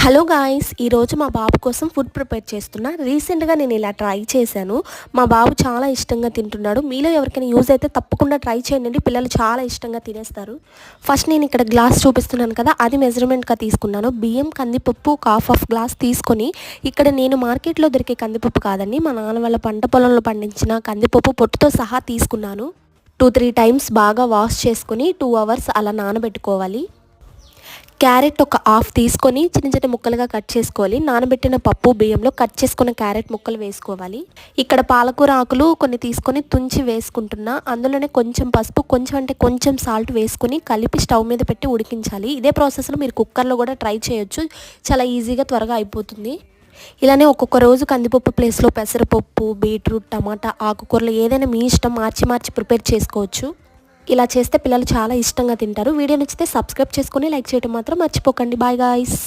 Hello guys, ఈరోజు మా బాబు కోసం ఫుడ్ ప్రిపేర్ చేస్తున్నా. రీసెంట్గా నేను ఇలా ట్రై చేశాను. మా బాబు చాలా ఇష్టంగా తింటున్నాడు. మీలో ఎవరికైనా యూజ్ అయితే తప్పకుండా ట్రై చేయండి. పిల్లలు చాలా ఇష్టంగా తినేస్తారు. ఫస్ట్ నేను ఇక్కడ గ్లాస్ చూపిస్తున్నాను కదా, అది మెజర్మెంట్గా తీసుకున్నాను. బియ్యం, కందిపప్పు ఒక హాఫ్ గ్లాస్ తీసుకొని, ఇక్కడ నేను మార్కెట్లో దొరికే కందిపప్పు కాదండి, మా నాన్న వాళ్ళ పంట పొలంలో పండించిన కందిపప్పు పొట్టుతో సహా తీసుకున్నాను. 2-3 టైమ్స్ బాగా వాష్ చేసుకొని 2 అవర్స్ అలా నానబెట్టుకోవాలి. క్యారెట్ ఒక హాఫ్ తీసుకొని చిన్న చిన్న ముక్కలుగా కట్ చేసుకోవాలి. నానబెట్టిన పప్పు బియ్యంలో కట్ చేసుకున్న క్యారెట్ ముక్కలు వేసుకోవాలి. ఇక్కడ పాలకూర ఆకులు కొన్ని తీసుకొని తుంచి వేసుకుంటున్నా. అందులోనే కొంచెం పసుపు, కొంచెం సాల్ట్ వేసుకొని కలిపి స్టవ్ మీద పెట్టి ఉడికించాలి. ఇదే ప్రాసెస్లో మీరు కుక్కర్లో కూడా ట్రై చేయొచ్చు. చాలా ఈజీగా త్వరగా అయిపోతుంది. ఇలానే ఒక్కొక్క రోజు కందిపప్పు ప్లేస్లో పెసరపప్పు, బీట్రూట్, టమాటా, ఆకుకూరలు ఏదైనా మీ ఇష్టం మార్చి ప్రిపేర్ చేసుకోవచ్చు. ఇలా చేస్తే పిల్లలు చాలా ఇష్టంగా తింటారు. వీడియో నచ్చితే సబ్స్క్రైబ్ చేసుకొని లైక్ చేయడం మాత్రం మర్చిపోకండి. Bye guys.